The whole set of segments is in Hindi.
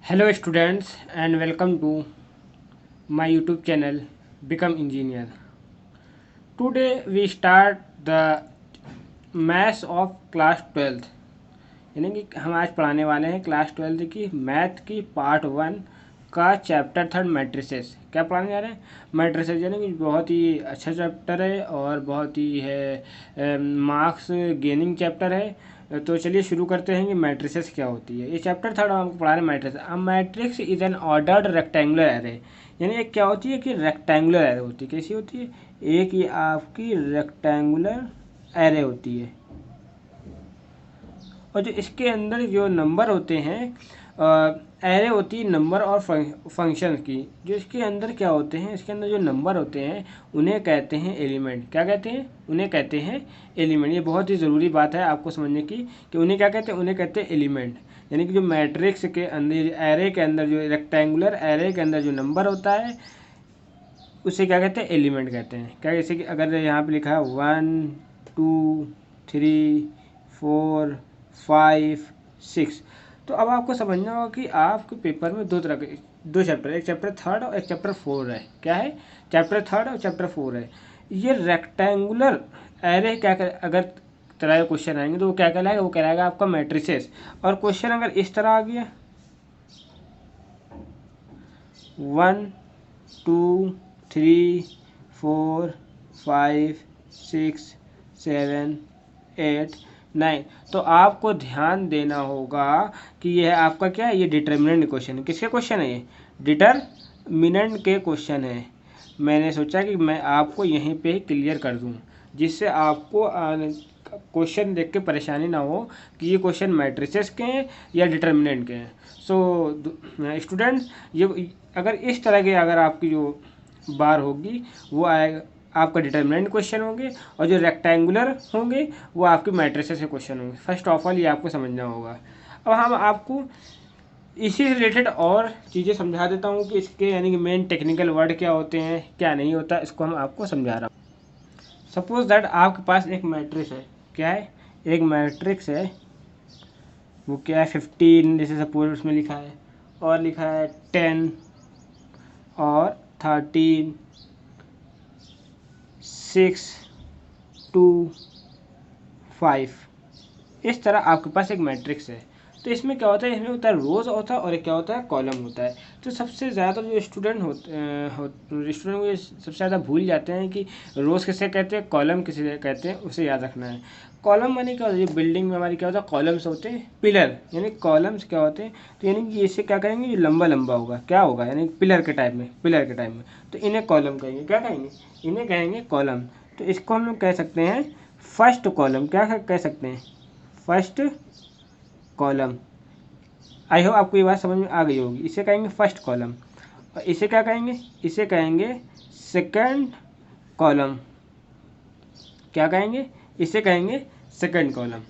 Hello students and welcome to my YouTube channel Become Engineer. Today we start the Maths of Class 12th, यानी कि हम आज पढ़ाने वाले हैं क्लास 12th की मैथ की पार्ट 1 का चैप्टर 3 मैट्रिसेस। क्या पढ़ाने जा रहे हैं? मैट्रिसेस, यानी कि बहुत ही अच्छा चैप्टर है और बहुत ही है मार्क्स गेनिंग चैप्टर है। तो चलिए शुरू करते हैं कि मैट्रिसेस क्या होती है। ये चैप्टर 3 हमको पढ़ा रहे हैं matrix. A matrix is an ordered rectangular array, यानी एक क्या होती है कि रेक्टेंगुलर एरे होती है। कैसी होती है? एक ये आपकी रेक्टेंगुलर एरे होती है और जो इसके अंदर जो नंबर होते हैं, एरे होती है नंबर और फंक्शन की। जो इसके अंदर क्या होते हैं, इसके अंदर जो नंबर होते हैं उन्हें कहते हैं एलिमेंट। क्या कहते हैं? उन्हें कहते हैं एलिमेंट। ये बहुत ही ज़रूरी बात है आपको समझने की कि उन्हें क्या कहते हैं? उन्हें कहते हैं एलिमेंट। यानी कि जो मैट्रिक्स के अंदर एरे के अंदर जो रेक्टेंगुलर एरे के अंदर जो नंबर होता है उसे क्या कहते हैं? एलिमेंट कहते हैं। क्या, जैसे कि अगर यहाँ पे लिखा है 1 2 3 4 5 6, तो अब आपको समझना होगा कि आपके पेपर में दो तरह के दो चैप्टर, एक चैप्टर 3 और एक चैप्टर 4 है। क्या है? चैप्टर 3 और चैप्टर 4 है। ये रेक्टेंगुलर एरे क्या कर, अगर तरह के क्वेश्चन आएंगे तो वो क्या कहलाएगा? वो कहलाएगा आपका मैट्रिसेस। और क्वेश्चन अगर इस तरह आ गया 1 2 3 4 5 6 7 8 9, तो आपको ध्यान देना होगा कि यह आपका क्या है? ये डिटर्मिनेंट क्वेश्चन है। किसके क्वेश्चन है? ये डिटर्मिनेंट के क्वेश्चन है। मैंने सोचा कि मैं आपको यहीं पे ही क्लियर कर दूं, जिससे आपको क्वेश्चन देख के परेशानी ना हो कि ये क्वेश्चन मैट्रिसेस के हैं या डिटर्मिनेंट के हैं। सो स्टूडेंट्स, ये अगर इस तरह के अगर आपकी जो बार होगी वो आएगा आपका डिटर्मिनेंट क्वेश्चन होंगे, और जो रेक्टेंगुलर होंगे वो आपके मैट्रिसेस के क्वेश्चन होंगे। फर्स्ट ऑफ ऑल ये आपको समझना होगा। अब हम आपको इसी से रिलेटेड और चीज़ें समझा देता हूँ कि इसके यानी कि मेन टेक्निकल वर्ड क्या होते हैं, क्या नहीं होता, इसको हम आपको समझा रहा हूँ। सपोज दैट आपके पास एक मैट्रिक्स है। क्या है? एक मैट्रिक्स है। वो क्या है? 15 जैसे सपोज उसमें लिखा है, और लिखा है 10 और 13 6 2 5। इस तरह आपके पास एक मैट्रिक्स है। तो इसमें क्या होता है? इसमें होता है रोज़ होता है और एक क्या होता है? कॉलम होता है। तो सबसे ज़्यादा जो स्टूडेंट स्टूडेंट को सबसे ज़्यादा भूल जाते हैं कि रोज़ किसे कहते हैं, कॉलम किसे कहते हैं, उसे याद रखना है। कॉलम माने क्या होता है? बिल्डिंग में हमारी क्या होता है? कॉलम्स होते हैं। पिलर यानी कॉलम्स क्या होते हैं? तो यानी कि इससे क्या करेंगे? जो लंबा लंबा होगा क्या होगा? यानी पिलर के टाइप में, पिलर के टाइप में, तो इन्हें कॉलम कहेंगे। क्या कहेंगे? इन्हें कहेंगे कॉलम। तो इसको हम लोग कह सकते हैं फर्स्ट कॉलम। क्या कह सकते हैं? First column. आई होप आपको ये बात समझ में आ गई होगी। इसे कहेंगे फर्स्ट कॉलम। और इसे क्या कहेंगे? इसे कहेंगे सेकंड कॉलम। क्या कहेंगे? इसे कहेंगे सेकंड कॉलम।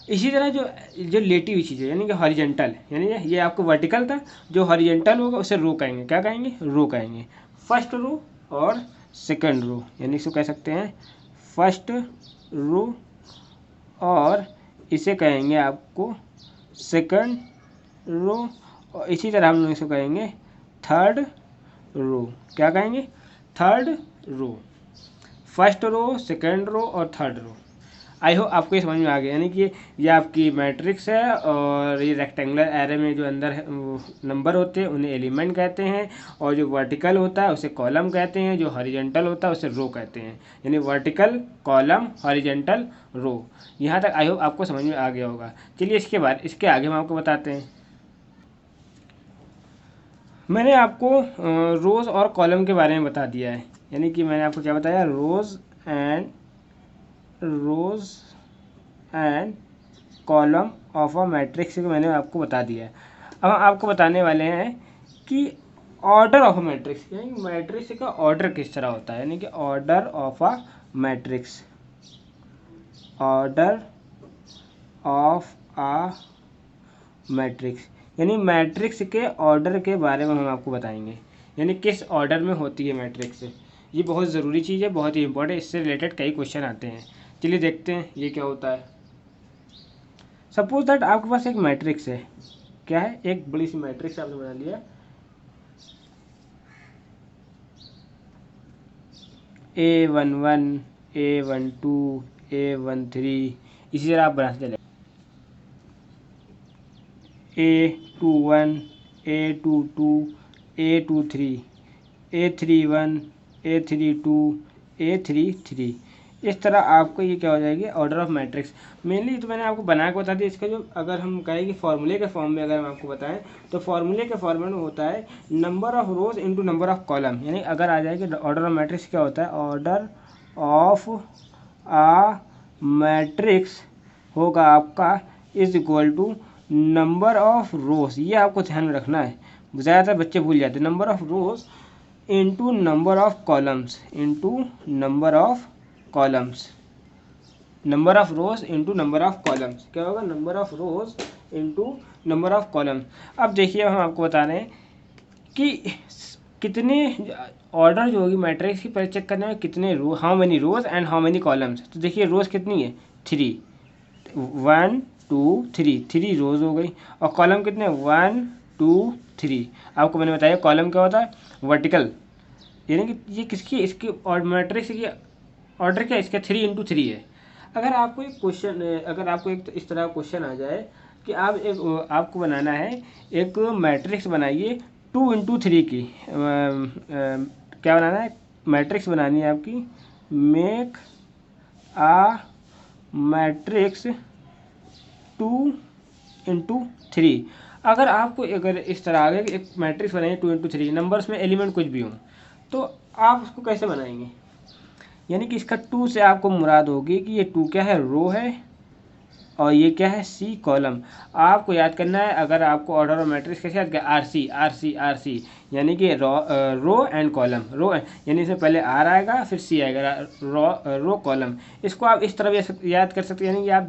इसी तरह जो जो लेटी हुई चीज़ है यानी कि हॉरिजेंटल, यानी ये आपको वर्टिकल था, जो हॉरिजेंटल होगा उसे रो कहेंगे। क्या कहेंगे? रो कहेंगे। फर्स्ट रो और सेकंड रो, यानी इसको कह सकते हैं फर्स्ट रो, और इसे कहेंगे आपको सेकंड रो, और इसी तरह हम लोग इसको कहेंगे थर्ड रो। क्या कहेंगे? Third row. First row, second row और थर्ड रो। आई होप आपको ये समझ में आ गया। यानी कि ये आपकी मैट्रिक्स है, और ये रेक्टेंगुलर एरे में जो अंदर है नंबर होते हैं उन्हें एलिमेंट कहते हैं, और जो वर्टिकल होता है उसे कॉलम कहते हैं, जो हॉरिजेंटल होता है उसे रो कहते हैं। यानी वर्टिकल, कॉलम, हॉरिजेंटल, रो। यहाँ तक आई होप आपको समझ में आ गया होगा। चलिए इसके बाद इसके आगे हम आपको बताते हैं। मैंने आपको रोज़ और कॉलम के बारे में बता दिया है। यानी कि मैंने आपको क्या बताया? Rows and column of a matrix को मैंने आपको बता दिया है। अब हम आपको बताने वाले हैं कि ऑर्डर ऑफ अ मैट्रिक्स, यानी मैट्रिक्स का ऑर्डर किस तरह होता है। यानी कि order of a matrix, order of a matrix, यानी मैट्रिक्स के ऑर्डर के बारे में हम आपको बताएंगे। यानी किस ऑर्डर में होती है मैट्रिक्स। ये बहुत ज़रूरी चीज़ है, बहुत ही इंपॉर्टेंट। इससे रिलेटेड कई क्वेश्चन आते हैं। चलिए देखते हैं ये क्या होता है। सपोज दैट आपके पास एक मैट्रिक्स है। क्या है, एक बड़ी सी मैट्रिक्स आपने बना लिया, A11 A12 A13, इसी तरह आप बनाते चले A21 A22 A23 A31 A32 A33, इस तरह आपको ये क्या हो जाएगी, ऑर्डर ऑफ मैट्रिक्स। मेनली तो मैंने आपको बना के बता दिया। इसका जो अगर हम कहें कि फॉर्मूले के फॉर्म में अगर हम आपको बताएं तो फॉर्मूले के फॉर्म में होता है number of rose into number of column, यानी अगर आ जाएगी ऑर्डर ऑफ मैट्रिक्स क्या होता है, ऑर्डर ऑफ आ मैट्रिक्स होगा आपका is equal to number of rows, ये आपको ध्यान में रखना है, ज़्यादातर बच्चे भूल जाते हैं, number of rose into number of columns, into number of columns, number of rose into number of columns, क्या होगा, number of rose into number of columns. अब देखिए हम आपको बता रहे हैं कि कितने ऑर्डर जो होगी मैट्रिक्स की, पहले चेक करने में कितने row, how many rows and how many columns. तो देखिए रोज कितनी है, 3, 1 2 3, 3 रोज हो गई, और कॉलम कितने, 1 2 3। आपको मैंने बताया कॉलम क्या होता है, वर्टिकल, यानी कि ये किसकी, इसकी और मैट्रिक्स की ऑर्डर क्या है, इसका 3 इंटू 3 है। अगर आपको एक क्वेश्चन, अगर आपको एक इस तरह क्वेश्चन आ जाए कि आप एक, आपको बनाना है एक मैट्रिक्स बनाइए 2 इंटू 3 की, क्या बनाना है, मैट्रिक्स बनानी है आपकी, मेक आ मैट्रिक्स 2 इंटू 3। अगर आपको अगर इस तरह आ गया कि एक मैट्रिक्स बनाइए 2 इंटू 3, नंबर्स में एलिमेंट कुछ भी हो, तो आप उसको कैसे बनाएंगे, यानी कि इसका 2 से आपको मुराद होगी कि ये 2 क्या है, रो है, और ये क्या है, सी कॉलम। आपको याद करना है, अगर आपको ऑर्डर ऑफ मैट्रिक्स कैसे याद किया, आर सी, यानी कि रो एंड कॉलम, रो यानी इसमें पहले आर आएगा फिर सी आएगा, रो कॉलम। इसको आप इस तरह भी याद कर सकते हैं, यानी कि आप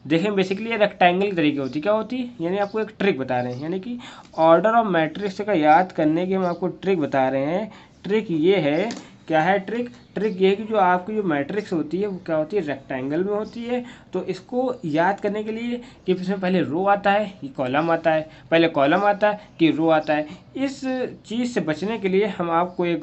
देखें बेसिकली ये रेक्टेंगल की तरीके होती है, क्या होती है, यानी आपको एक ट्रिक बता रहे हैं, यानी कि ऑर्डर ऑफ मैट्रिक्स का याद करने की हम आपको ट्रिक बता रहे हैं। ट्रिक ये है, क्या है ट्रिक, ट्रिक ये है कि जो आपकी जो मैट्रिक्स होती है वो क्या होती है, रेक्टेंगल में होती है। तो इसको याद करने के लिए कि इसमें पहले रो आता है कि कॉलम आता है, पहले कॉलम आता है कि रो आता है, इस चीज़ से बचने के लिए हम आपको एक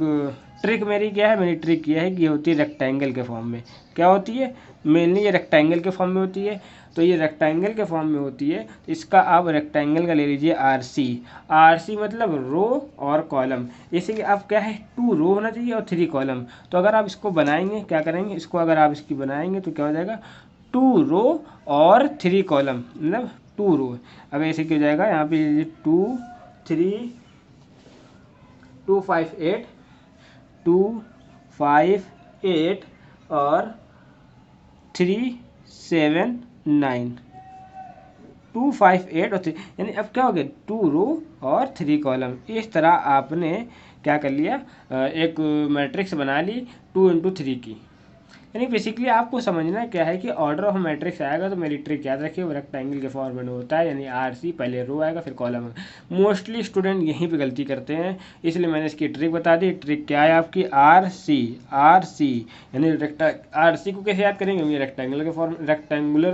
ट्रिक, मेरी ट्रिक ये है कि ये होती है रेक्टेंगल के फॉर्म में। क्या होती है, मेनली ये रेक्टेंगल के फॉर्म में होती है। तो ये रेक्टेंगल के फॉर्म में होती है, इसका आप रेक्टेंगल का ले लीजिए आर सी मतलब रो और कॉलम। जैसे कि आप क्या है, 2 रो होना चाहिए और 3 कॉलम। तो अगर आप इसको बनाएंगे, क्या करेंगे, इसको अगर आप इसकी बनाएंगे तो क्या हो जाएगा, 2 रो और 3 कॉलम, मतलब 2 रो। अगर ऐसे क्या हो जाएगा, यहाँ पे 2 3 2 5 8 2 5 8 और 3 7 9, 2 5 8 और 3, यानी अब क्या हो गया, 2 रो और 3 कॉलम। इस तरह आपने क्या कर लिया, एक मैट्रिक्स बना ली 2 इंटू 3 की। यानी बेसिकली आपको समझना क्या है कि ऑर्डर ऑफ मैट्रिक्स आएगा तो मेरी ट्रिक याद रखिए, वो रेक्टेंगल के फॉर्म में होता है, यानी आर सी, पहले रो आएगा फिर कॉलम आएगा। मोस्टली स्टूडेंट यहीं पे गलती करते हैं, इसलिए मैंने इसकी ट्रिक बता दी। ट्रिक क्या है आपकी, आर सी, यानी आर सी को कैसे याद करेंगे, ये रेक्टेंगुलर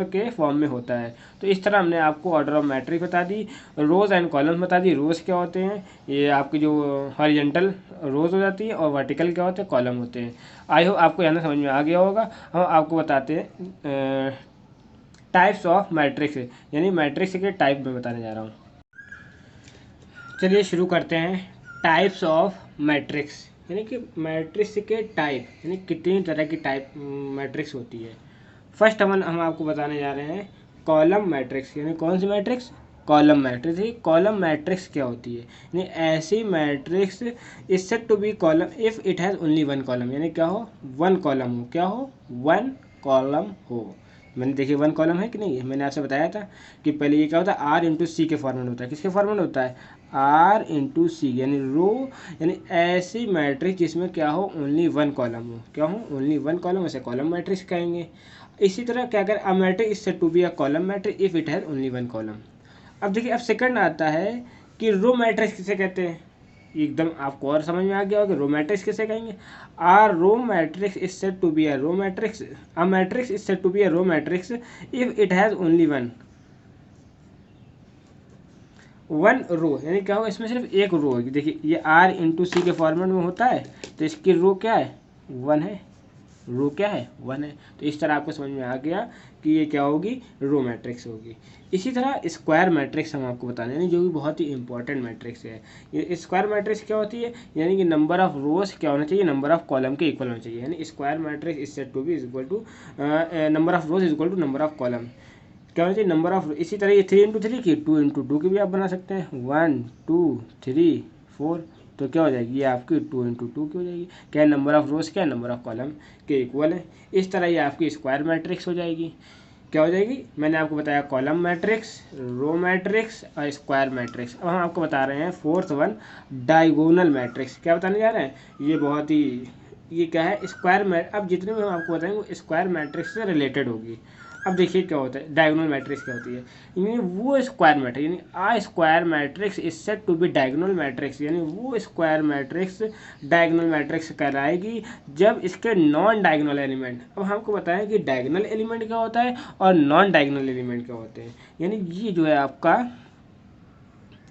के फॉर्म में होता है। तो इस तरह हमने आपको ऑर्डर ऑफ मैट्रिक्स बता दी, रोज एंड कॉलम्स बता दी। रोज क्या होते हैं, ये आपकी जो हॉरिजॉन्टल रोज हो जाती है, और वर्टिकल क्या होते हैं, कॉलम होते हैं। आई होप आपको यहाँ समझ में आ गया होगा। हम आपको बताते हैं टाइप्स ऑफ मैट्रिक्स, यानी मैट्रिक्स के टाइप में बताने जा रहा हूँ। चलिए शुरू करते हैं। टाइप्स ऑफ मैट्रिक्स, यानी कि मैट्रिक्स के टाइप, यानी कितनी तरह की टाइप मैट्रिक्स होती है। फर्स्ट हम आपको बताने जा रहे हैं कॉलम मैट्रिक्स, यानी कौन सी मैट्रिक्स, कॉलम मैट्रिक्स। ये कॉलम मैट्रिक्स क्या होती है, यानी ऐसी matrix is said to be column if it has only 1 column, यानी क्या हो, 1 कॉलम हो, क्या हो, 1 कॉलम हो। मैंने देखिए 1 कॉलम है कि नहीं है, मैंने आपसे बताया था कि पहले ये क्या होता है, आर इंटू सी के फॉर्मेट होता है। किसके फॉर्मेट होता है, आर इंटू सी, यानी रो, यानी ऐसी मैट्रिक्स जिसमें क्या हो, ओनली 1 कॉलम हो, क्या हो, ओनली 1 कॉलम, ऐसे कॉलम मैट्रिक्स कहेंगे। इसी तरह क्या करें, a matrix is said to be a column matrix if it has only 1 column. अब देखिए, अब सेकंड आता है कि रो मैट्रिक्स किसे कहते हैं। एकदम आपको और समझ में आ गया होगा रो मैट्रिक्स किसे कहेंगे। R row matrix is said to be a row matrix, a matrix is said to be a row matrix if it has only 1। One row, यानी क्या होगा, इसमें सिर्फ एक रो होगी। देखिए ये R इंटू सी के फॉर्मेट में होता है, तो इसकी रो क्या है, वन है, रो क्या है, वन है। तो इस तरह आपको समझ में आ गया कि ये क्या होगी, रो मैट्रिक्स होगी। इसी तरह स्क्वायर मैट्रिक्स हम आपको बताने, यानी जो कि बहुत ही इंपॉर्टेंट मैट्रिक्स है। ये स्क्वायर मैट्रिक्स क्या होती है, यानी कि नंबर ऑफ रोज क्या होना चाहिए, नंबर ऑफ कॉलम के इक्वल होना चाहिए। यानी square matrix is said to be equal to number of rows equal to number of column, क्या होना चाहिए, नंबर ऑफ। इसी तरह ये 3 इंटू 3 की 2 इंटू 2 की भी आप बना सकते हैं, 1 2 3 4, तो क्या हो जाएगी, ये आपकी 2 इंटू 2 की हो जाएगी। क्या है, नंबर ऑफ रोज क्या है, नंबर ऑफ कॉलम के इक्वल है। इस तरह ये आपकी स्क्वायर मैट्रिक्स हो जाएगी। क्या हो जाएगी, मैंने आपको बताया कॉलम मैट्रिक्स, रो मैट्रिक्स और स्क्वायर मैट्रिक्स। अब हम आपको बता रहे हैं फोर्थ वन, डायगोनल मैट्रिक्स। क्या बताने जा रहे हैं, ये बहुत ही, ये क्या है, स्क्वायर मैट। अब जितने भी हम आपको बताएंगे वो स्क्वायर मैट्रिक्स से रिलेटेड होगी। अब देखिए क्या होता है, डायगोनल मैट्रिक्स क्या होती है, यानी वो स्क्वायर मैट्रिक्स, यानी आ square matrix is said to be diagonal matrix, यानी वो स्क्वायर मैट्रिक्स डायगोनल मैट्रिक्स कहलाएगी जब इसके नॉन डायगोनल एलिमेंट। अब हमको बताएं कि डायगोनल एलिमेंट क्या होता है और नॉन डायगोनल एलिमेंट क्या होते हैं। यानी ये जो है आपका,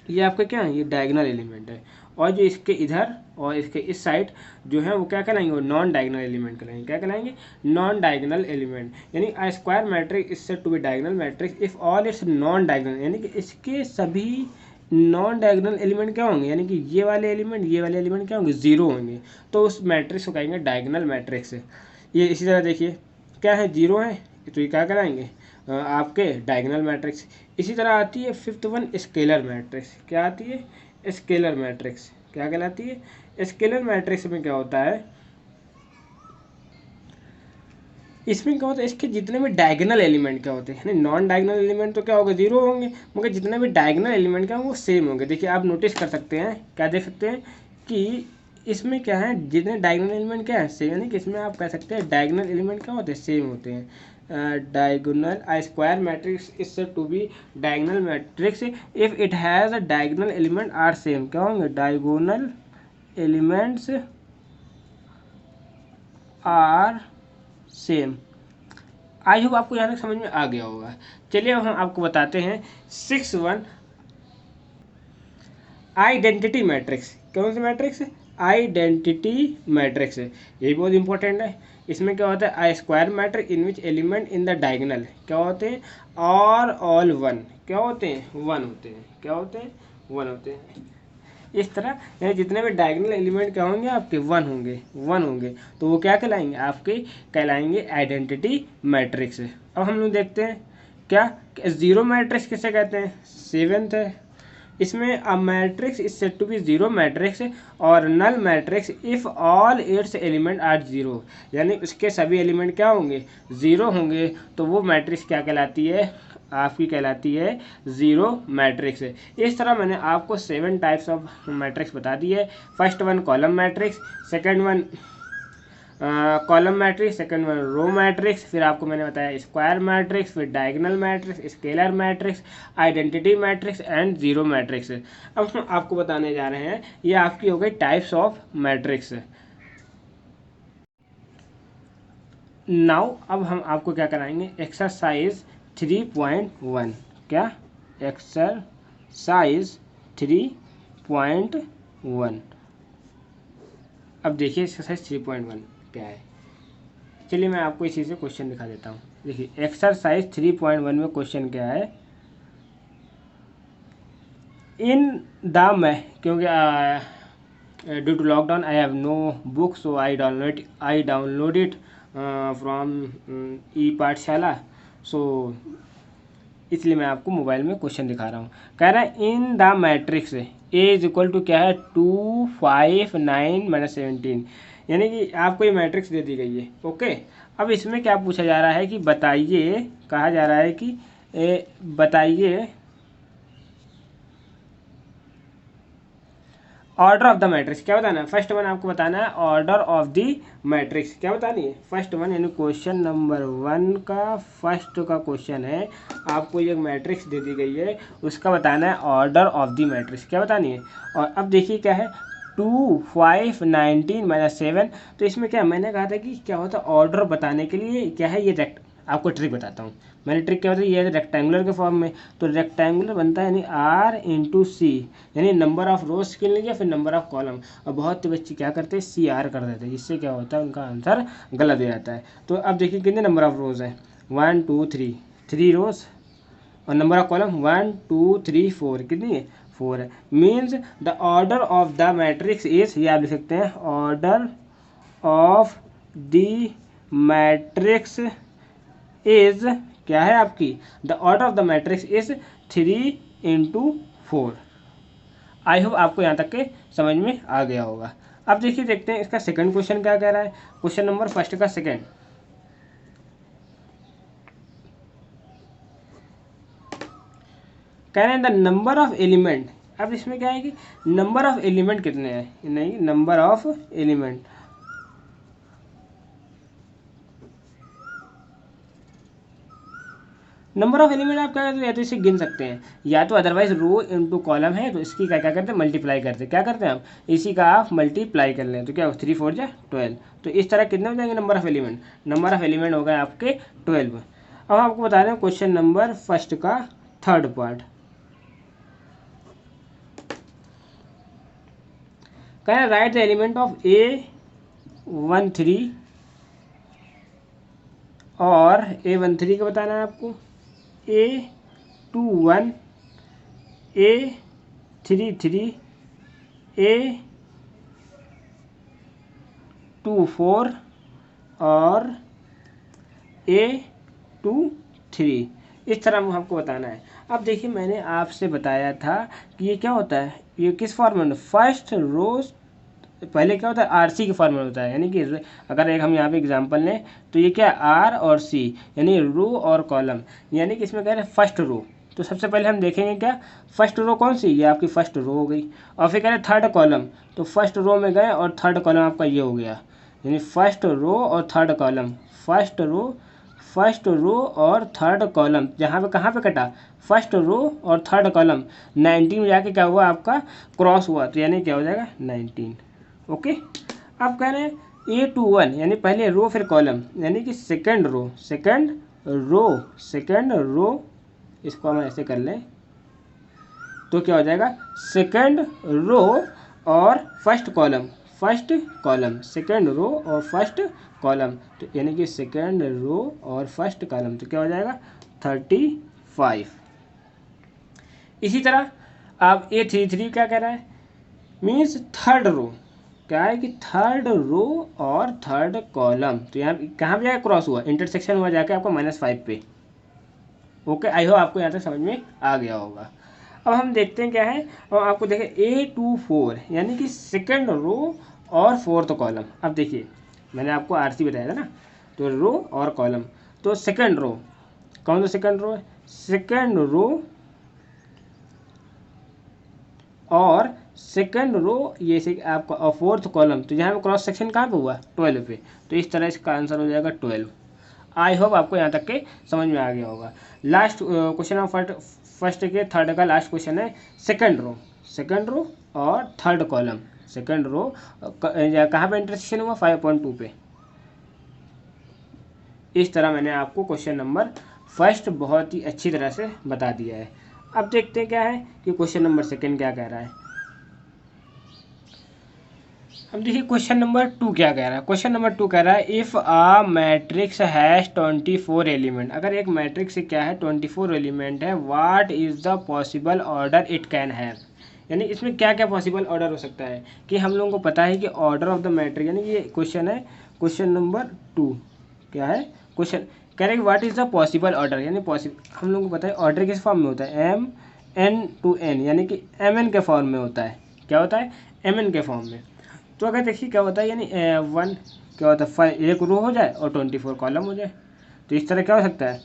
ये आपका क्या है, ये डायगोनल एलिमेंट है, और जो इसके इधर और इसके इस साइड जो है वो क्या कहलाएंगे, वो नॉन डायगोनल एलिमेंट कहलाएंगे। क्या कहलाएंगे, नॉन डायगोनल एलिमेंट। यानी a square matrix is said to be diagonal matrix if all its non diagonal, यानी कि इसके सभी नॉन डायगोनल एलिमेंट क्या होंगे, यानी कि ये वाले एलिमेंट क्या होंगे, जीरो होंगे, तो उस मैट्रिक्स को कहेंगे डायगोनल मैट्रिक्स। ये इसी तरह देखिए क्या है, जीरो है, तो ये क्या कराएंगे, आपके डायगोनल मैट्रिक्स। इसी तरह आती है फिफ्थ वन, स्केलर मैट्रिक्स। क्या आती है, स्केलर मैट्रिक्स। क्या कहलाती है, स्केलर मैट्रिक्स में क्या होता है, इसमें क्या होता है, इसके जितने भी डायगोनल एलिमेंट क्या होते हैं, नॉन डायगोनल एलिमेंट तो क्या होगा, जीरो होंगे, मगर जितने भी डायगोनल एलिमेंट क्या होंगे वो सेम होंगे। देखिए आप नोटिस कर सकते हैं, क्या देख सकते हैं कि इसमें क्या है, जितने डायगोनल एलिमेंट क्या है सेम, यानी कि इसमें आप कह सकते हैं डायगोनल एलिमेंट क्या होते हैं, सेम होते हैं। Diagonal a square matrix is said to be diagonal matrix if it has a diagonal element are same. क्या होंगे, diagonal elements are same. I hope आपको यहाँ तक समझ में आ गया होगा। चलिए अब हम आपको बताते हैं 6 1, आइडेंटिटी मैट्रिक्स। कौन सी मैट्रिक्स, आइडेंटिटी मैट्रिक्स है, ये भी बहुत इंपॉर्टेंट है। इसमें क्या होता है, I square matrix in which element in the diagonal क्या होते हैं, और ऑल वन क्या होते हैं, वन होते हैं। क्या होते हैं, वन होते हैं। इस तरह यानी जितने भी डायगोनल एलिमेंट क्या होंगे, आपके वन होंगे, तो वो क्या कहलाएंगे, आपके कहलाएंगे आइडेंटिटी मैट्रिक्स। अब हम लोग देखते हैं क्या, जीरो मैट्रिक्स किसे कहते हैं, सेवेंथ है। इसमें a matrix is said to be zero matrix और null matrix if all its element are zero, यानी उसके सभी एलिमेंट क्या होंगे, जीरो होंगे, तो वो मैट्रिक्स क्या कहलाती है, आपकी कहलाती है जीरो मैट्रिक्स। इस तरह मैंने आपको 7 टाइप्स ऑफ मैट्रिक्स बता दी है। First one column matrix, second one column matrix, second one row matrix, फिर आपको मैंने बताया स्क्वायर मैट्रिक्स, फिर diagonal matrix, scalar matrix, identity matrix and zero matrix. अब हम आपको बताने जा रहे हैं, ये आपकी हो गई टाइप्स ऑफ मैट्रिक्स। नाउ अब हम आपको क्या कराएंगे, एक्सरसाइज 3.1। क्या, एक्सरसाइज 3.1। अब देखिए एक्सरसाइज 3.1 क्या है। चलिए मैं आपको इसी से क्वेश्चन दिखा देता हूँ। देखिए एक्सरसाइज 3.1 में क्वेश्चन क्या है, इन द मैं, क्योंकि due to lockdown I have no book, so I download it from e Pathshala, so इसलिए मैं आपको मोबाइल में क्वेश्चन दिखा रहा हूँ। कह रहा है in the matrix A is equal to क्या है, 2 5 9 -17, यानी कि आपको ये मैट्रिक्स दे दी गई है। ओके, अब इसमें क्या पूछा जा रहा है कि बताइए, कहा जा रहा है कि बताइए ऑर्डर ऑफ द मैट्रिक्स। क्या बताना है, फर्स्ट वन आपको बताना है ऑर्डर ऑफ द मैट्रिक्स। क्या बतानी है, फर्स्ट वन, यानी क्वेश्चन नंबर 1 का फर्स्ट का क्वेश्चन है, आपको ये मैट्रिक्स दे दी गई है, उसका बताना है ऑर्डर ऑफ द मैट्रिक्स। क्या बतानी है, और अब देखिए क्या है, 2 5 19 -7, तो इसमें क्या मैंने कहा था कि क्या होता है, ऑर्डर बताने के लिए क्या है, ये आपको ट्रिक बताता हूँ। मैंने ट्रिक क्या बताई, ये है रेक्टेंगुलर के फॉर्म में, तो रेक्टेंगुलर बनता है यानी आर इंटू सी, यानी नंबर ऑफ रोज गिन लीजिए फिर नंबर ऑफ कॉलम। और बहुत से बच्चे क्या करते हैं सी आर कर देते हैं, जिससे क्या होता है उनका आंसर गलत हो जाता है। तो अब देखिए कितने नंबर ऑफ रोज है, 1 2 3, 3 रोज, और नंबर ऑफ कॉलम 1 2 3 4, कितनी है 4 है। Means the order of the matrix is, ये आप लिख सकते हैं, order of the matrix is क्या है आपकी, the order of the matrix is 3 × 4। I hope आपको यहाँ तक के समझ में आ गया होगा। अब देखिए देखते हैं इसका सेकंड क्वेश्चन क्या कह रहा है। क्वेश्चन नंबर फर्स्ट का सेकंड कह रहे हैं द नंबर ऑफ एलिमेंट। अब इसमें क्या है कि नंबर ऑफ एलिमेंट कितने हैं, नहीं number of element, number of element आप क्या करते हैं, या तो इसे गिन सकते हैं, या तो अदरवाइज रो इनटू कॉलम है तो इसकी क्या क्या करते हैं, मल्टीप्लाई करते हैं। क्या करते हैं आप, इसी का आप मल्टीप्लाई कर लें तो क्या हो, 3 4 जा 12। तो इस तरह कितने हो जाएंगे number of element, number of element हो गए आपके 12। अब आपको बता रहे हैं क्वेश्चन नंबर फर्स्ट का थर्ड पार्ट। कह रहे हैं right the element of A13 और A13 का बताना है आपको, A21 A33 A24 और A23, इस तरह हमको बताना है। अब देखिए मैंने आपसे बताया था कि ये क्या होता है, ये किस फॉर्म में, फर्स्ट रोज पहले क्या होता है आरसी के फॉर्म में होता है, यानी कि अगर एक हम यहाँ पे एग्जांपल लें तो ये क्या आर और सी यानी रो और कॉलम, यानी कि इसमें कह रहे हैं फर्स्ट रो। तो सबसे पहले हम देखेंगे क्या फर्स्ट रो कौन सी, ये आपकी फर्स्ट रो हो गई। और फिर कह रहे हैं थर्ड कॉलम, तो फर्स्ट रो में गए और थर्ड कॉलम आपका ये हो गया, यानी फर्स्ट रो और थर्ड कॉलम, फर्स्ट रो और थर्ड कॉलम, जहाँ पे कहाँ पे कटा, फर्स्ट रो और थर्ड कॉलम 19 में जाके क्या हुआ आपका क्रॉस हुआ, तो यानी क्या हो जाएगा 19। ओके। अब कह रहे हैं A21 यानी पहले रो फिर कॉलम, यानी कि सेकंड रो, इसको हम ऐसे कर लें तो क्या हो जाएगा सेकंड रो और फर्स्ट कॉलम, सेकंड रो और फर्स्ट कॉलम, तो यानी कि सेकंड रो और फर्स्ट कॉलम, तो क्या हो जाएगा 35। इसी तरह आप A33 क्या कह रहा है, मीन्स थर्ड रो, क्या है कि थर्ड रो और थर्ड कॉलम, तो यहाँ कहाँ पे जाके क्रॉस हुआ, इंटरसेक्शन हुआ जाके आपको -5 पे। ओके, आई होप आपको यहाँ तक समझ में आ गया होगा। अब हम देखते हैं क्या है, और आपको देखें A24 यानी कि सेकंड रो और फोर्थ कॉलम। अब देखिए मैंने आपको आरसी बताया था ना, तो रो और कॉलम, तो सेकंड रो कौन सा सेकंड रो है, सेकंड रो और सेकंड रो ये से आपका और फोर्थ कॉलम, तो यहाँ पे क्रॉस सेक्शन कहाँ पे हुआ 12 पे, तो इस तरह इसका आंसर हो जाएगा 12। आई होप आपको यहाँ तक के समझ में आ गया होगा। लास्ट क्वेश्चन ऑफ फर्स्ट के थर्ड का लास्ट क्वेश्चन है सेकंड रो और थर्ड कॉलम, सेकंड रो कहाँ पे इंटरसेक्शन हुआ 5.2 पे। इस तरह मैंने आपको क्वेश्चन नंबर फर्स्ट बहुत ही अच्छी तरह से बता दिया है। अब देखते हैं क्या है कि क्वेश्चन नंबर सेकंड क्या कह रहा है। अब देखिए क्वेश्चन नंबर 2 क्या कह रहा है। क्वेश्चन नंबर 2 कह रहा है if a matrix has 24 element, अगर एक मैट्रिक्स क्या है 24 एलिमेंट है, what is the possible order it can have, यानी इसमें क्या क्या पॉसिबल ऑर्डर हो सकता है, कि हम लोगों को पता है कि ऑर्डर ऑफ द मैट्रिक्स, यानी ये क्वेश्चन है क्वेश्चन नंबर 2 क्या है, क्वेश्चन कह रहे हैं what is the possible order, यानी पॉसिबल हम लोगों को पता है ऑर्डर किस फॉर्म में होता है MN to N, यानी कि MN के फॉर्म में होता है, क्या होता है MN के फॉर्म में। तो अगर देखिए क्या होता है, यानी 1 क्या होता है 5 एक रो हो जाए और 24 कॉलम हो जाए, तो इस तरह क्या हो सकता है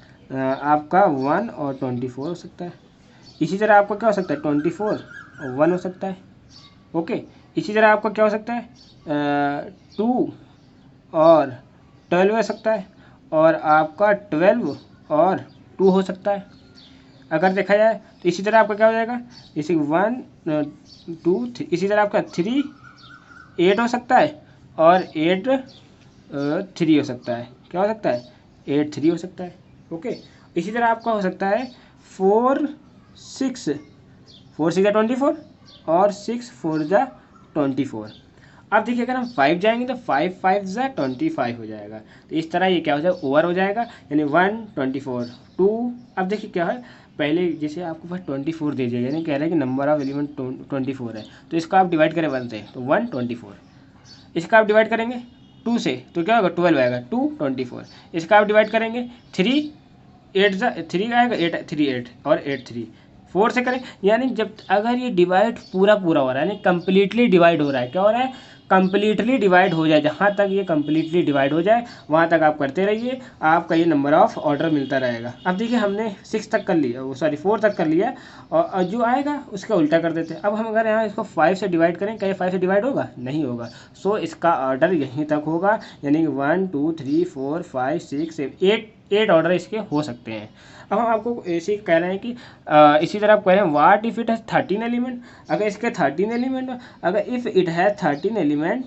आपका 1 और 24 हो सकता है। इसी तरह आपका क्या हो सकता है 24 और 1 हो सकता है। ओके, इसी तरह आपका क्या हो सकता है 2 और 12 हो सकता है, और आपका 12 और 2 हो सकता है अगर देखा जाए। तो इसी तरह आपका क्या हो जाएगा, इसी 1 2 3, इसी तरह आपका 3 8 हो सकता है और 8 3 हो सकता है, क्या हो सकता है 8 3 हो सकता है। ओके, इसी तरह आपका हो सकता है 4 6 4 6 24 और 6 4 24। अब देखिए अगर हम 5 जाएंगे तो 5 5 25 हो जाएगा। तो इस तरह ये क्या हो जाएगा, ओवर हो जाएगा, यानी 1 24 2। अब देखिए क्या है, पहले जैसे आपको पास 24 दे दिया, यानी कह रहा है कि नंबर ऑफ एलिमेंट 24 है, तो इसको आप डिवाइड करें 1 से तो 1 24। इसका आप डिवाइड करेंगे 2 से तो क्या होगा 12 आएगा, 2 24। इसका आप डिवाइड करेंगे 3 8 3 आएगा, 8 3 8 और 8 3। 4 से करें, यानी जब अगर ये डिवाइड पूरा पूरा हो रहा है, यानी कम्प्लीटली डिवाइड हो रहा है, क्या हो रहा है, कम्प्लीटली डिवाइड हो जाए, जहाँ तक ये कम्प्लीटली डिवाइड हो जाए वहाँ तक आप करते रहिए, आपका ये नंबर ऑफ ऑर्डर मिलता रहेगा। अब देखिए हमने 6 तक कर लिया, वो सॉरी 4 तक कर लिया, और जो आएगा उसका उल्टा कर देते हैं। अब हम अगर यहाँ इसको 5 से डिवाइड करें, क्या ये 5 से डिवाइड होगा, नहीं होगा। सो इसका ऑर्डर यहीं तक होगा, यानी 1 2 3 4 5 6 7 8 ऑर्डर इसके हो सकते हैं। अब हम आपको ऐसे कह रहे हैं कि इसी तरह आप कह रहे हैं what if it has 13 element. अगर इसके 13 एलिमेंट, अगर इफ़ इट हैज़ 13 एलिमेंट,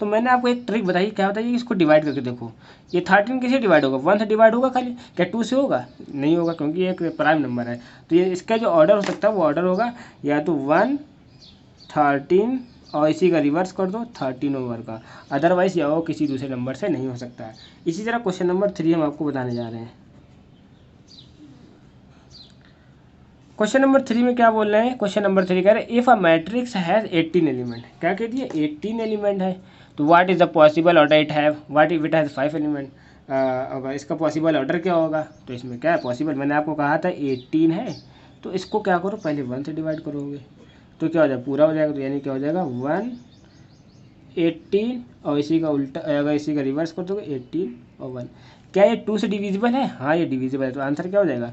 तो मैंने आपको एक ट्रिक बताई, क्या बताइए, इसको डिवाइड करके देखो। ये 13 किससे डिवाइड होगा, 1 से डिवाइड होगा खाली, क्या 2 से होगा, नहीं होगा, क्योंकि ये एक प्राइम नंबर है। तो ये इसका जो ऑर्डर हो सकता है वो ऑर्डर होगा या तो 1 13 और इसी का रिवर्स कर दो 13 ओवर का, अदरवाइज या वो किसी दूसरे नंबर से नहीं हो सकता है। इसी तरह क्वेश्चन नंबर 3 हम आपको बताने जा रहे हैं। क्वेश्चन नंबर 3 में क्या बोल रहे हैं, क्वेश्चन नंबर 3 कह रहे हैं if a matrix has 18 element, क्या कह दिए 18 एलिमेंट है, तो what is the possible order it have, what if it has 5 element. अगर इसका पॉसिबल ऑर्डर क्या होगा, तो इसमें क्या है पॉसिबल, मैंने आपको कहा था 18 है, तो इसको क्या करो पहले 1 से डिवाइड करोगे तो क्या हो जाएगा, पूरा हो जाएगा, तो यानी क्या हो जाएगा 1 18 और इसी का उल्टा, अगर इसी का रिवर्स कर दोगे 18 और 1। क्या ये 2 से डिविजिबल है, हाँ ये डिविजिबल है, तो आंसर क्या हो जाएगा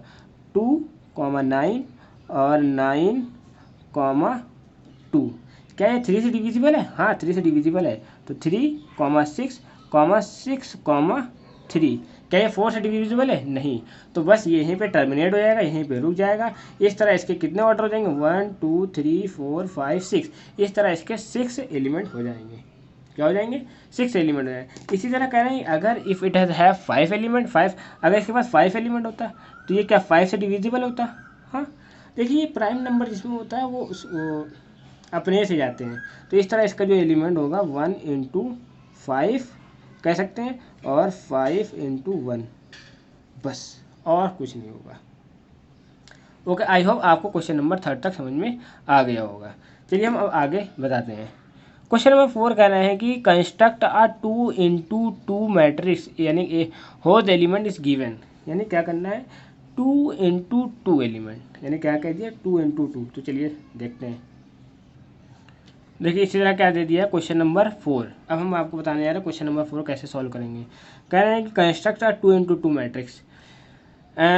2,9 और 9,2। क्या ये 3 से डिविजिबल है, हाँ 3 से डिविजिबल है, तो 3,6,6,3। क्या ये 4 से डिविजिबल है, नहीं, तो बस यहीं पे टर्मिनेट हो जाएगा, यहीं पे रुक जाएगा। इस तरह इसके कितने ऑर्डर हो जाएंगे 1 2 3 4 5 6, इस तरह इसके 6 एलिमेंट हो जाएंगे, क्या हो जाएंगे 6 एलिमेंट हो जाएंगे। इसी तरह कह रहे हैं अगर इफ़ इट हैव 5 एलिमेंट 5, अगर इसके पास 5 एलिमेंट होता तो ये क्या 5 से डिविजिबल होता। हाँ देखिए ये प्राइम नंबर जिसमें होता है वो अपने से जाते हैं, तो इस तरह इसका जो एलिमेंट होगा 1 इंटू 5 कह सकते हैं, और 5 इंटू 1, बस और कुछ नहीं होगा। ओके, आई होप आपको क्वेश्चन नंबर 3 तक समझ में आ गया होगा। चलिए हम अब आगे बताते हैं। क्वेश्चन नंबर 4 कह रहे हैं कि कंस्ट्रक्ट अ 2 इंटू 2 मैट्रिक्स, यानी ए होज एलिमेंट इज गिवन, यानी क्या करना है 2 इंटू 2 एलिमेंट, यानी क्या कह दिया 2 इंटू 2। तो चलिए देखते हैं। देखिए इसी तरह क्या दे दिया है क्वेश्चन नंबर 4। अब हम आपको बताने जा रहे हैं क्वेश्चन नंबर 4 कैसे सॉल्व करेंगे। कह रहे हैं कि construct a 2 into 2 matrix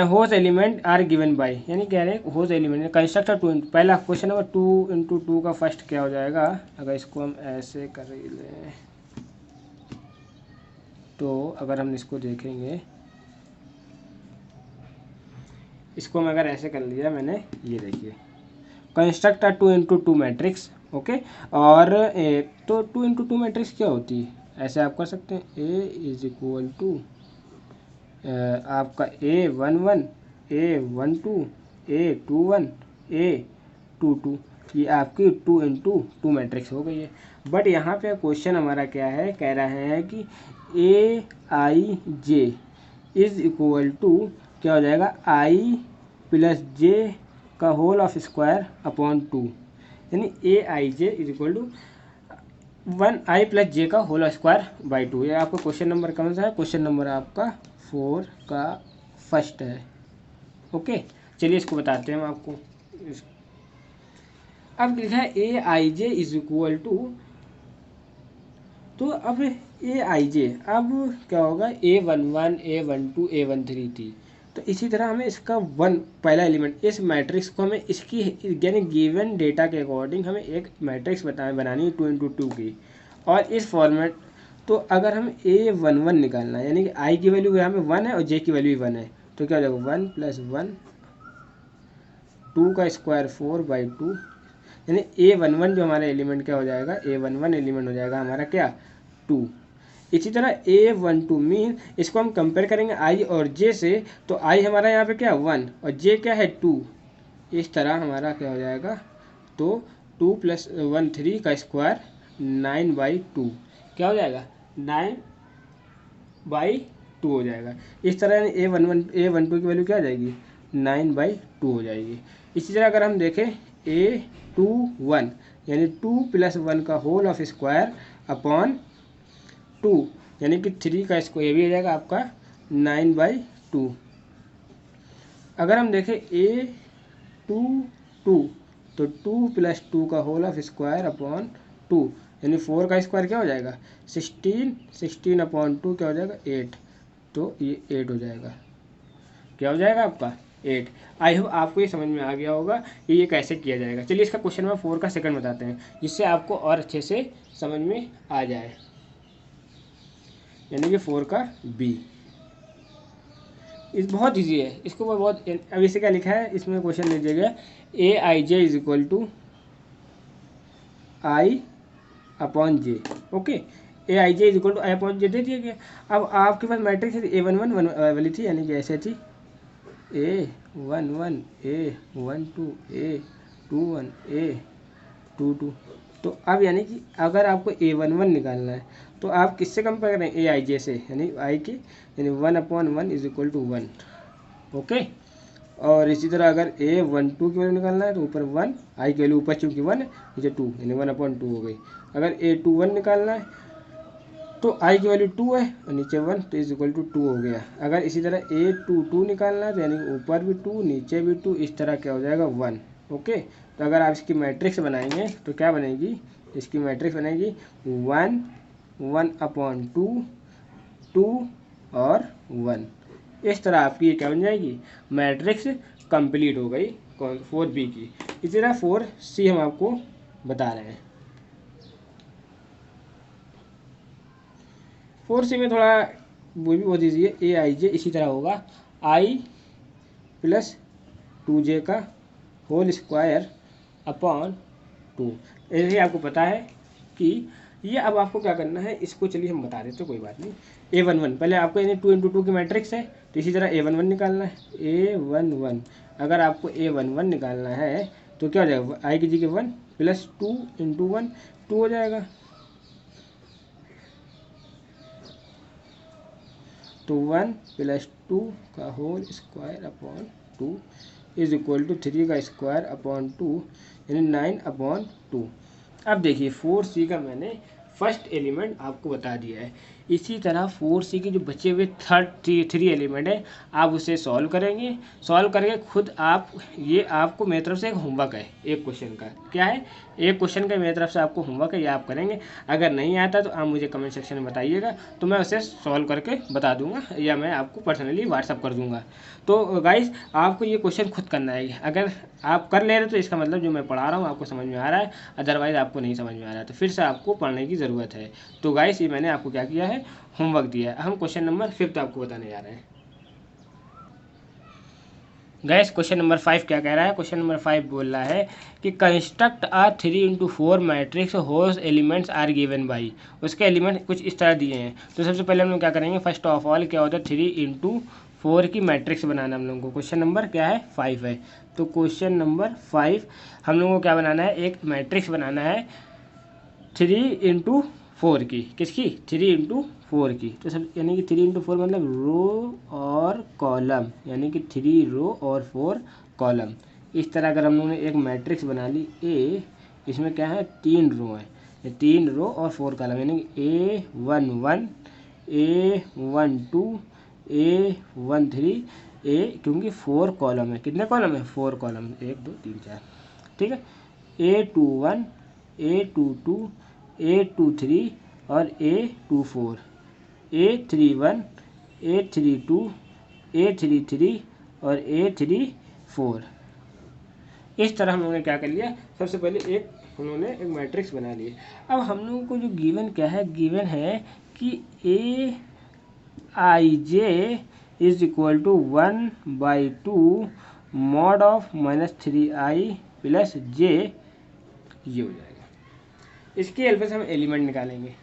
whose element are given by, यानी कह रहे हैं होज एलिमेंट कंस्ट्रक्टर 2 इंटू, पहला क्वेश्चन नंबर 2 इंटू 2 का फर्स्ट क्या हो जाएगा, अगर इसको हम ऐसे कर लें तो अगर हम इसको देखेंगे, इसको मैं अगर ऐसे कर लिया मैंने, ये देखिए कंस्ट्रक्ट 2 इंटू 2 मैट्रिक्स। ओके, और तो 2 इंटू 2 मैट्रिक्स क्या होती है, ऐसे आप कर सकते हैं ए इज इक्वल टू आपका A11 A12 A21 A22, ये आपकी 2 इंटू 2 मैट्रिक्स हो गई है। बट यहाँ पे क्वेश्चन हमारा क्या है, कह रहे हैं कि AIJ इज इक्वल टू क्या हो जाएगा I प्लस J का होल ऑफ स्क्वायर अपॉन 2, यानी AIJ is equal to 1I plus J का होल स्क्वायर बाई 2। ये आपका क्वेश्चन नंबर कौन सा है, क्वेश्चन नंबर आपका 4 का फर्स्ट है। ओके, चलिए इसको बताते हैं हम आपको। अब लिखा है AIJ इज इक्वल टू, तो अब AIJ अब क्या होगा A11 A12 A13 थी, तो इसी तरह हमें इसका 1 पहला एलिमेंट, इस मैट्रिक्स को हमें इसकी यानी गिवन डेटा के अकॉर्डिंग हमें एक मैट्रिक्स बनानी है 2 इंटू 2 की, और इस फॉर्मेट। तो अगर हम A11 निकालना है, यानी कि I की वैल्यू यहाँ पे 1 है और J की वैल्यू 1 है, तो क्या हो जाएगा 1 प्लस 1 2 का स्क्वायर 4 बाई 2, यानी A11 जो हमारा एलिमेंट क्या हो जाएगा, A11 एलिमेंट हो जाएगा हमारा क्या 2। इसी तरह A12 मीन इसको हम कंपेयर करेंगे I और J से, तो I हमारा यहाँ पे क्या 1 और J क्या है 2। इस तरह हमारा क्या हो जाएगा, तो 2 + 1 3 का स्क्वायर 9/2 क्या हो जाएगा 9/2 हो जाएगा। इस तरह A12 की वैल्यू क्या आ जाएगी 9/2 हो जाएगी। इसी तरह अगर हम देखें A21 यानी 2 + 1 का होल ऑफ स्क्वायर अपॉन 2 यानी कि 3 का स्क्वायर, ये भी हो जाएगा आपका 9/2। अगर हम देखें A22 तो 2 + 2 का होल ऑफ स्क्वायर अपॉन 2 यानी 4 का स्क्वायर क्या हो जाएगा 16 अपॉन 2 क्या हो जाएगा 8, तो ये 8 हो जाएगा। क्या हो जाएगा आपका 8। आई होप आपको ये समझ में आ गया होगा कि ये कैसे किया जाएगा। चलिए इसका क्वेश्चन नंबर 4 का सेकंड बताते हैं, जिससे आपको और अच्छे से समझ में आ जाए, यानी कि 4 का बी। इस बहुत इजी है, इसको मैं बहुत, अब इसे क्या लिखा है इसमें क्वेश्चन दे दिया गया AIJ = I/J। Okay, AIJ = I/J दे दिया गया। अब आपके पास मैट्रिक्स A11 वाली थी, यानी कि ऐसे थी A11 A12 A21 A22। तो अब यानी कि अगर आपको A11 निकालना है तो आप किससे कंपेयर करें AIJ से, यानी I के, यानी 1/1 = 1। ओके, और इसी तरह अगर A12 की वैल्यू निकालना है तो ऊपर 1, I की वैल्यू ऊपर चूंकि 1 है नीचे 2 यानी 1/2 हो गई। अगर A21 निकालना है तो I की वैल्यू 2 है और नीचे 1 तो = 2 हो गया। अगर इसी तरह A22 निकालना है तो यानी ऊपर भी 2 नीचे भी 2, इस तरह क्या हो जाएगा 1। ओके, तो अगर आप इसकी मैट्रिक्स बनाएंगे तो क्या बनेगी, इसकी मैट्रिक्स बनेगी 1 1/2 2 और 1। इस तरह आपकी ये क्या बन जाएगी मैट्रिक्स कंप्लीट हो गई 4B की। इसी तरह 4C हम आपको बता रहे हैं। 4C में थोड़ा वो भी बहुत ईजी है, AIJ इसी तरह होगा I + 2J का होल स्क्वायर अपॉन 2। ऐसे आपको पता है कि ये, अब आपको क्या करना है इसको, चलिए हम बता देते, कोई बात नहीं। A11 पहले आपको यानी 2 × 2 की मैट्रिक्स है, तो इसी तरह A11 निकालना है। A11 अगर आपको A11 निकालना है तो क्या हो जाएगा I की जगह 1 + 2 × 1 2 हो जाएगा। तो 1 + 2 का होल स्क्वायर अपॉन 2 = 3 का स्क्वायर अपॉन 2 यानी 9/2। अब देखिए 4C का मैंने फर्स्ट एलिमेंट आपको बता दिया है। इसी तरह 4C के जो बचे हुए थ्री एलिमेंट है आप उसे सॉल्व करेंगे। सॉल्व करके खुद आप, ये आपको मेरी तरफ से एक होमवर्क है, एक क्वेश्चन का क्या है, एक क्वेश्चन का मेरी तरफ से आपको होमवर्क है, ये आप करेंगे। अगर नहीं आता तो आप मुझे कमेंट सेक्शन में बताइएगा, तो मैं उसे सॉल्व करके बता दूंगा या मैं आपको पर्सनली व्हाट्सअप कर दूंगा। तो गाइस आपको ये क्वेश्चन खुद करना है। अगर आप कर ले रहे तो इसका मतलब जो मैं पढ़ा रहा हूँ आपको समझ में आ रहा है, अदरवाइज आपको नहीं समझ में आ रहा है तो फिर से आपको पढ़ने की ज़रूरत है। तो गाइस ये मैंने आपको क्या किया है, होमवर्क दिया है। हम क्वेश्चन नंबर 5 आपको बताने जा रहे हैं। गैस क्वेश्चन नंबर 5 क्या कह रहा है, क्वेश्चन नंबर 5 बोल रहा है कि construct a 3 × 4 matrix whose elements are given by. उसके एलिमेंट कुछ इस तरह दिए हैं। तो सबसे पहले हम लोग क्या करेंगे, फर्स्ट ऑफ ऑल क्या होता है 3 × 4 की मैट्रिक्स बनाना हम लोगों को। क्वेश्चन नंबर क्या है 5 है। तो क्वेश्चन नंबर 5 हम लोगों को क्या बनाना है, एक मैट्रिक्स बनाना है 3 × 4 की। किसकी 3 × 4 की। तो सब यानी कि 3 × 4 मतलब रो और कॉलम, यानी कि 3 रो और 4 कॉलम। इस तरह अगर हम लोगों ने एक मैट्रिक्स बना ली ए, इसमें क्या है 3 रो है, 3 रो और 4 कॉलम, यानी कि A11 A12 A13 क्योंकि 4 कॉलम है। कितने कॉलम है 4 कॉलम, 1 2 3 4, ठीक है। A21 A22 A23 और A24 A31 A32 A33 और A34। इस तरह हम लोगों ने क्या कर लिया, सबसे पहले उन्होंने एक मैट्रिक्स बना लिया। अब हम लोगों को जो गिवन क्या है, गिवन है कि AIJ = 1/2 mod of -3i + j ये हो जाएगा। इसकी हेल्प से हम एलिमेंट निकालेंगे।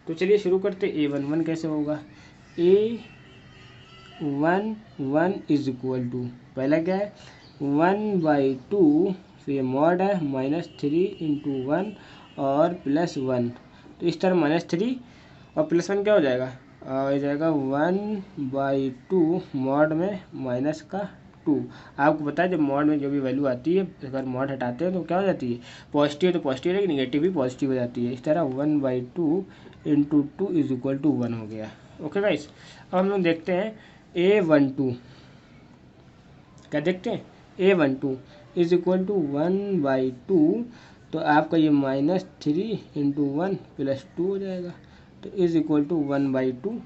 तो चलिए शुरू करते। A11 कैसे होगा, A11 इज इक्वल टू, पहला क्या है 1/2, फिर मॉड है -3 × 1 और +1, तो इस तरह -3 और +1 क्या हो जाएगा, हो जाएगा 1/2 मॉड में -2। आपको पता है जब मॉड में जो भी वैल्यू आती है, अगर मॉड हटाते हैं तो क्या हो जाती है, पॉजिटिव तो पॉजिटिव रहेगी, निगेटिव भी पॉजिटिव हो जाती है। इस तरह 1/2 × 2 इज इक्वल टू 1 हो गया। ओके गाइस, अब हम लोग देखते हैं A12, क्या देखते हैं, A12 इज इक्वल टू 1/2, तो आपका ये -3 × 1 +2 हो जाएगा, तो इज इक्वल टू 1/2,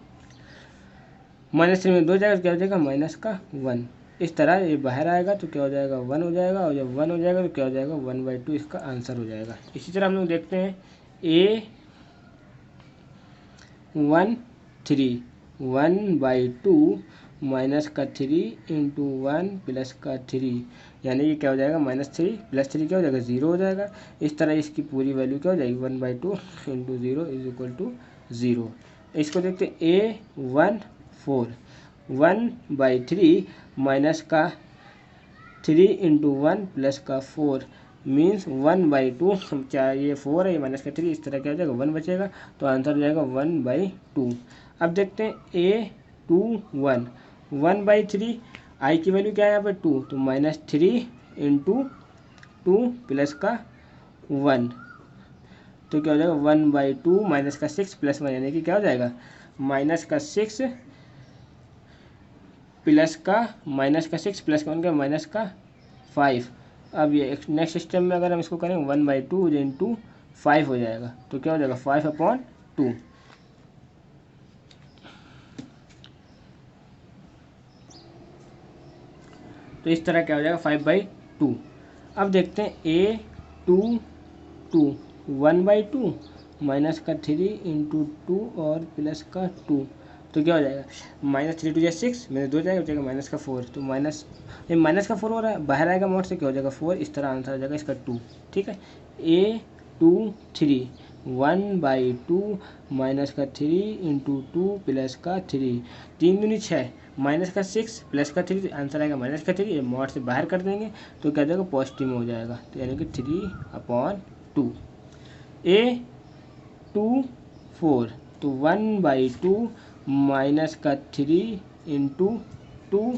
-3 में 2 जाएगा, क्या हो जाएगा -1। इस तरह ये बाहर आएगा तो क्या हो जाएगा 1 हो जाएगा, और जब 1 हो जाएगा तो क्या हो जाएगा 1/2 इसका आंसर हो जाएगा। इसी तरह हम लोग देखते हैं A13 1/2 -3 × 1 +3, यानी कि क्या हो जाएगा -3 +3 क्या हो जाएगा 0 हो जाएगा। इस तरह इसकी पूरी वैल्यू क्या हो जाएगी 1/2 × 0 इज इक्वल टू 0। इसको देखते हैं A14 1/3 -3 × 1 +4 मीन्स 1/2, क्या ये 4 है, ये -3, इस तरह क्या हो जाएगा 1 बचेगा, तो आंसर हो जाएगा 1/2। अब देखते हैं A21 1/3, आई की वैल्यू क्या है यहाँ पे 2, तो -3 × 2 +1, तो क्या हो जाएगा 1/2 -6 +1, यानी कि क्या हो जाएगा -6 -6 +1 का -5। अब ये नेक्स्ट स्टेप में अगर हम इसको करें 1/2 × 5 हो जाएगा, तो क्या हो जाएगा 5/2, तो इस तरह क्या हो जाएगा 5/2। अब देखते हैं A22 1/2 -3 × 2 और +2, तो क्या हो जाएगा -3 × 2 = 6, मेरे 2 जाएगा, हो जाएगा -4, तो -4 हो रहा है, बाहर आएगा मोड से, क्या हो जाएगा 4, इस तरह आंसर हो जाएगा इसका 2। ठीक है, A23 1/2 -3 × 2 +3, 3 दूनी 6 -6 +3, आंसर आएगा -3, ये मॉड से बाहर कर देंगे तो क्या जाएगा पॉजिटिव में हो जाएगा, तो यानी कि 3/2। A24 तो 1/2 -3 × 2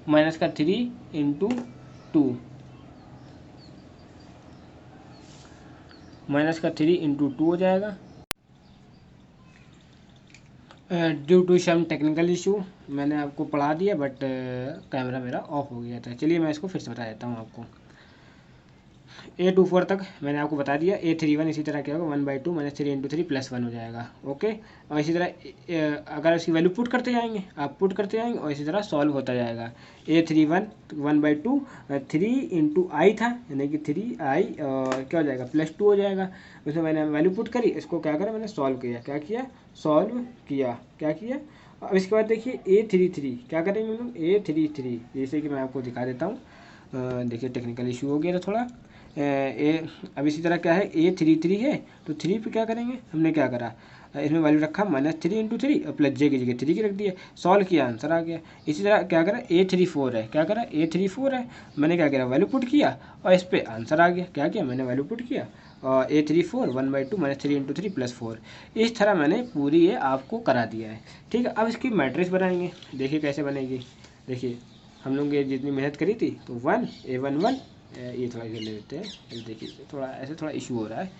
-3 × 2 -3 × 2 हो जाएगा। Due to some technical issue मैंने आपको पढ़ा दिया, बट कैमरा मेरा ऑफ हो गया था। चलिए मैं इसको फिर से बता देता हूँ आपको। A24 तक मैंने आपको बता दिया। A31 इसी तरह क्या होगा 1/2 -3 × 3 +1 हो जाएगा। ओके, और इसी तरह अगर इसकी वैल्यू पुट करते जाएंगे, आप पुट करते जाएंगे और इसी तरह सॉल्व होता जाएगा। A31 1/2 3 × I था, यानी कि 3I और क्या हो जाएगा +2 हो जाएगा। उसमें मैंने वैल्यू पुट करी, इसको क्या करा मैंने सॉल्व किया, क्या किया सॉल्व किया, क्या किया। अब इसके बाद देखिए A33 क्या करेंगे हम लोग, A33 जैसे कि मैं आपको दिखा देता हूँ। देखिए टेक्निकल इशू हो गया था थोड़ा। अब इसी तरह क्या है A33 है, तो 3 पे क्या करेंगे, हमने क्या करा इसमें वैल्यू रखा -3 × 3 और +j की जगह 3 की रख दिया, सॉल्व किया आंसर आ गया। इसी तरह क्या करा A34 है, क्या करा A34 है, मैंने क्या करा वैल्यू पुट किया और इस पर आंसर आ गया। क्या किया मैंने वैल्यू पुट किया और A34 1/2 -3 × 3 +4, इस तरह मैंने पूरी ये आपको करा दिया है। ठीक है, अब इसकी मैट्रिक्स बनाएंगे, देखिए कैसे बनेगी। देखिए हम लोग ये जितनी मेहनत करी थी, तो A11 ये थोड़ा इधर ले लेते हैं, देखिए थोड़ा ऐसे थोड़ा इशू हो रहा है।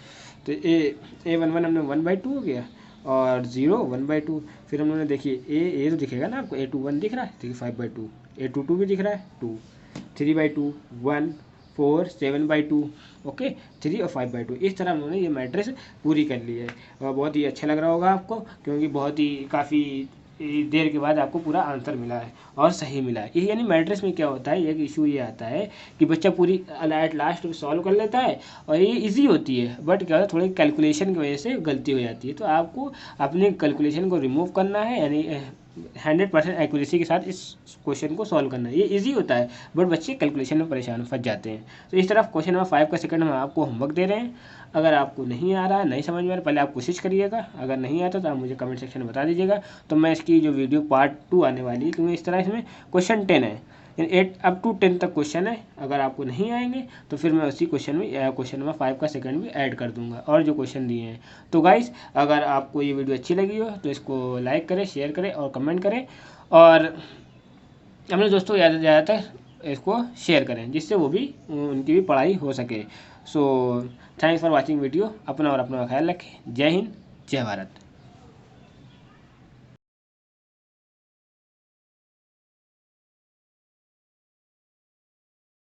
तो A11 हमने 1/2 हो गया और 0 1/2, फिर हम लोगों ने देखिए ए तो दिखेगा ना आपको, A21 दिख रहा है, देखिए 5/2, A22 भी दिख रहा है 2, 3/2 1 4 7/2, ओके 3 और 5/2। इस तरह हम लोगों ने ये मैट्रिक्स पूरी कर ली है और बहुत ही अच्छा लग रहा होगा आपको, क्योंकि बहुत ही काफ़ी देर के बाद आपको पूरा आंसर मिला है और सही मिला है। यानी मैट्रिक्स में क्या होता है, एक इशू ये आता है कि बच्चा पूरी एट लास्ट सॉल्व कर लेता है और ये इजी होती है, बट क्या होता है थोड़ी कैलकुलेशन की वजह से गलती हो जाती है। तो आपको अपने कैलकुलेशन को रिमूव करना है, यानी 100% एक्यूरेसी के साथ इस क्वेश्चन को सॉल्व करना है। ये इजी होता है, बट बच्चे कैलकुलेशन में परेशान फंस जाते हैं। तो इस तरफ क्वेश्चन नंबर 5 का सेकंड हम आपको होमवर्क दे रहे हैं। अगर आपको नहीं आ रहा है, नहीं समझ में आ रहा, पहले आप कोशिश करिएगा। अगर नहीं आता तो आप मुझे कमेंट सेक्शन में बता दीजिएगा, तो मैं इसकी जो वीडियो पार्ट 2 आने वाली है, क्योंकि इस तरह इसमें क्वेश्चन 10 है, 8 अप टू 10 तक क्वेश्चन है। अगर आपको नहीं आएंगे तो फिर मैं उसी क्वेश्चन में क्वेश्चन नंबर 5 का सेकंड भी ऐड कर दूंगा, और जो क्वेश्चन दिए हैं। तो गाइस, अगर आपको ये वीडियो अच्छी लगी हो तो इसको लाइक करें, शेयर करें और कमेंट करें, और अपने दोस्तों को ज़्यादातर इसको शेयर करें, जिससे वो भी उनकी भी पढ़ाई हो सके। So thanks for watching video. अपना और अपना ख्याल रखें। जय हिंद, जय भारत।